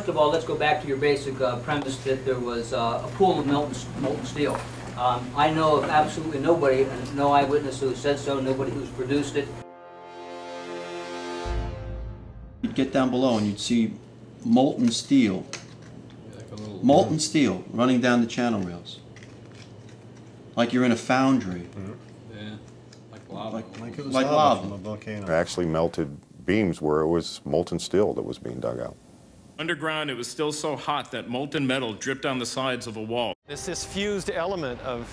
first of all, let's go back to your basic premise that there was a pool of molten steel. I know of absolutely nobody, and no eyewitness who said so, nobody who's produced it. You'd get down below and you'd see molten steel. Molten steel running down the channel rails. Like you're in a foundry. Yeah, like lava. Like it was like lava lava from a volcano. Actually melted beams where it was molten steel that was being dug out. Underground, it was still so hot that molten metal dripped down the sides of a wall. It's this fused element of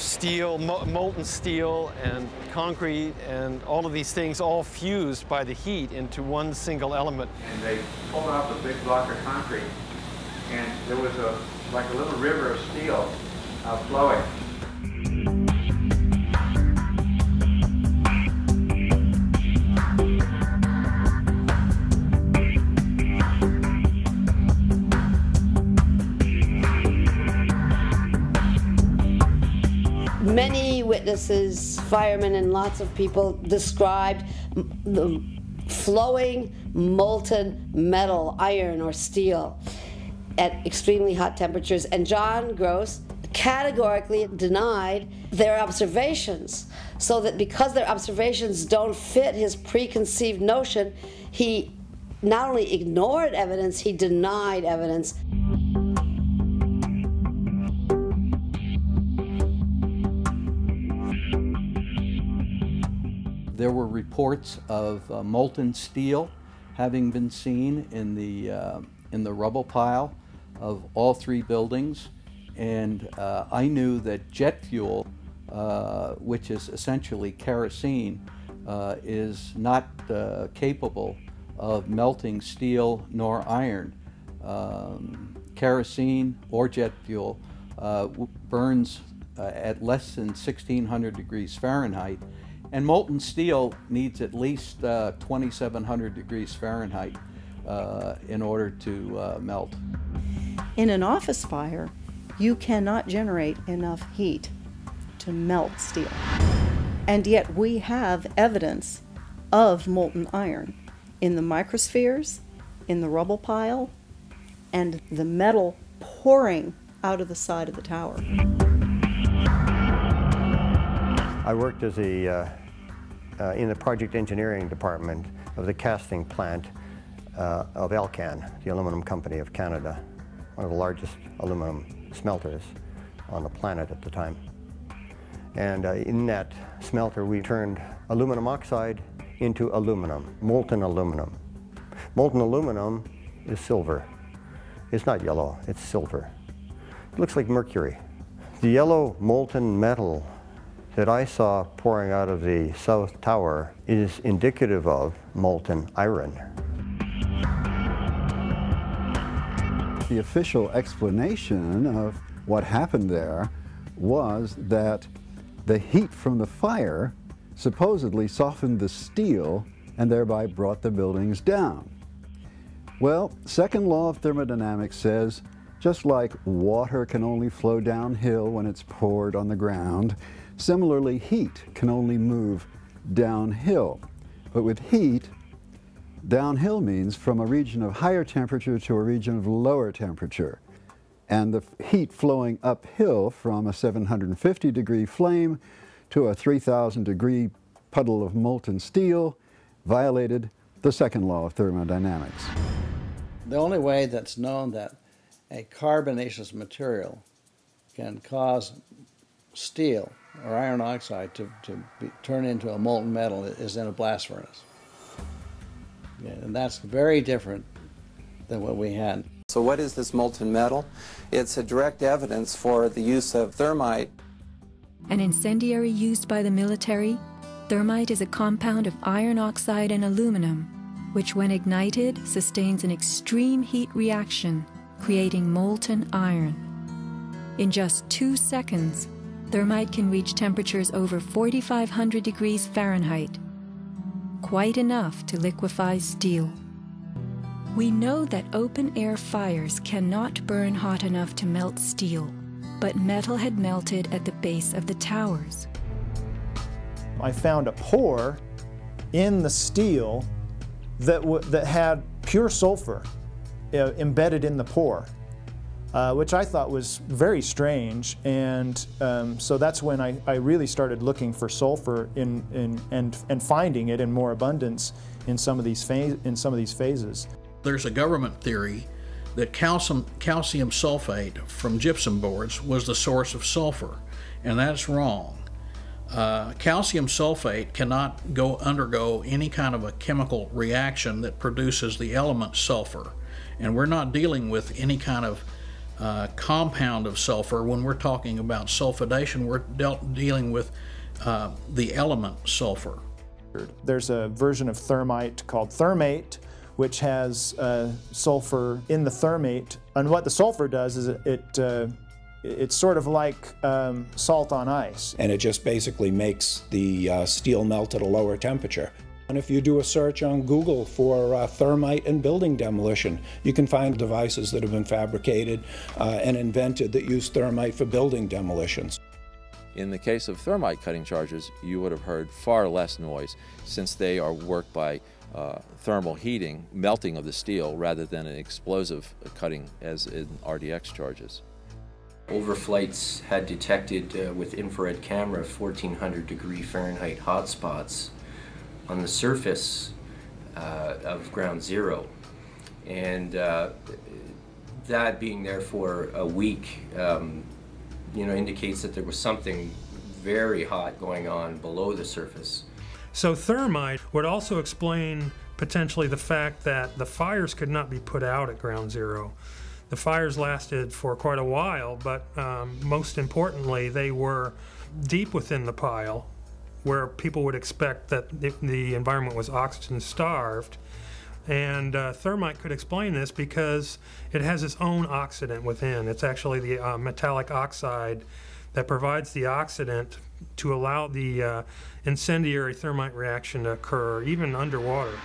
steel, molten steel and concrete and all of these things all fused by the heat into one single element. And they pulled off a big block of concrete, and there was like a little river of steel flowing. Many witnesses, firemen and lots of people described the flowing molten metal, iron or steel, at extremely hot temperatures, and John Gross categorically denied their observations, so that because their observations don't fit his preconceived notion, he not only ignored evidence, he denied evidence. There were reports of molten steel having been seen in the rubble pile of all three buildings, and I knew that jet fuel, which is essentially kerosene, is not capable of melting steel nor iron. Kerosene or jet fuel burns at less than 1600 degrees Fahrenheit, and molten steel needs at least 2700 degrees Fahrenheit in order to melt. In an office fire, you cannot generate enough heat to melt steel. And yet we have evidence of molten iron in the microspheres, in the rubble pile, and the metal pouring out of the side of the tower. I worked as in the project engineering department of the casting plant of Alcan, the aluminum company of Canada, one of the largest aluminum smelters on the planet at the time. And in that smelter we turned aluminum oxide into aluminum, molten aluminum. Molten aluminum is silver. It's not yellow, it's silver. It looks like mercury. The yellow molten metal that I saw pouring out of the south tower is indicative of molten iron. The official explanation of what happened there was that the heat from the fire supposedly softened the steel and thereby brought the buildings down. Well, second law of thermodynamics says, just like water can only flow downhill when it's poured on the ground, similarly heat can only move downhill. But with heat, downhill means from a region of higher temperature to a region of lower temperature. And the heat flowing uphill from a 750 degree flame to a 3000 degree puddle of molten steel violated the second law of thermodynamics. The only way that's known that a carbonaceous material can cause steel or iron oxide to turn into a molten metal is in a blast furnace. Yeah, and that's very different than what we had. So what is this molten metal? It's a direct evidence for the use of thermite. An incendiary used by the military, thermite is a compound of iron oxide and aluminum, which when ignited sustains an extreme heat reaction, creating molten iron. In just 2 seconds, thermite can reach temperatures over 4,500 degrees Fahrenheit, quite enough to liquefy steel. We know that open-air fires cannot burn hot enough to melt steel, but metal had melted at the base of the towers. I found a pore in the steel that had pure sulfur embedded in the pore, which I thought was very strange. And so that's when I really started looking for sulfur and finding it in more abundance in some of these phases. There's a government theory that calcium sulfate from gypsum boards was the source of sulfur, and that's wrong. Calcium sulfate cannot undergo any kind of a chemical reaction that produces the element sulfur, and we're not dealing with any kind of compound of sulfur. When we're talking about sulfidation, we're dealing with the element sulfur. There's a version of thermite called thermate, which has sulfur in the thermate, and what the sulfur does is it's sort of like salt on ice. And it just basically makes the steel melt at a lower temperature. And if you do a search on Google for thermite and building demolition, you can find devices that have been fabricated and invented that use thermite for building demolitions. In the case of thermite cutting charges, you would have heard far less noise, since they are worked by thermal heating, melting of the steel, rather than an explosive cutting as in RDX charges. Overflights had detected with infrared camera 1400 degree Fahrenheit hotspots on the surface of ground zero, and that being there for a week indicates that there was something very hot going on below the surface. So thermite would also explain potentially the fact that the fires could not be put out at ground zero. The fires lasted for quite a while, but most importantly, they were deep within the pile, where people would expect that the environment was oxygen starved. And thermite could explain this because it has its own oxidant within. It's actually the metallic oxide that provides the oxidant to allow the incendiary thermite reaction to occur, even underwater.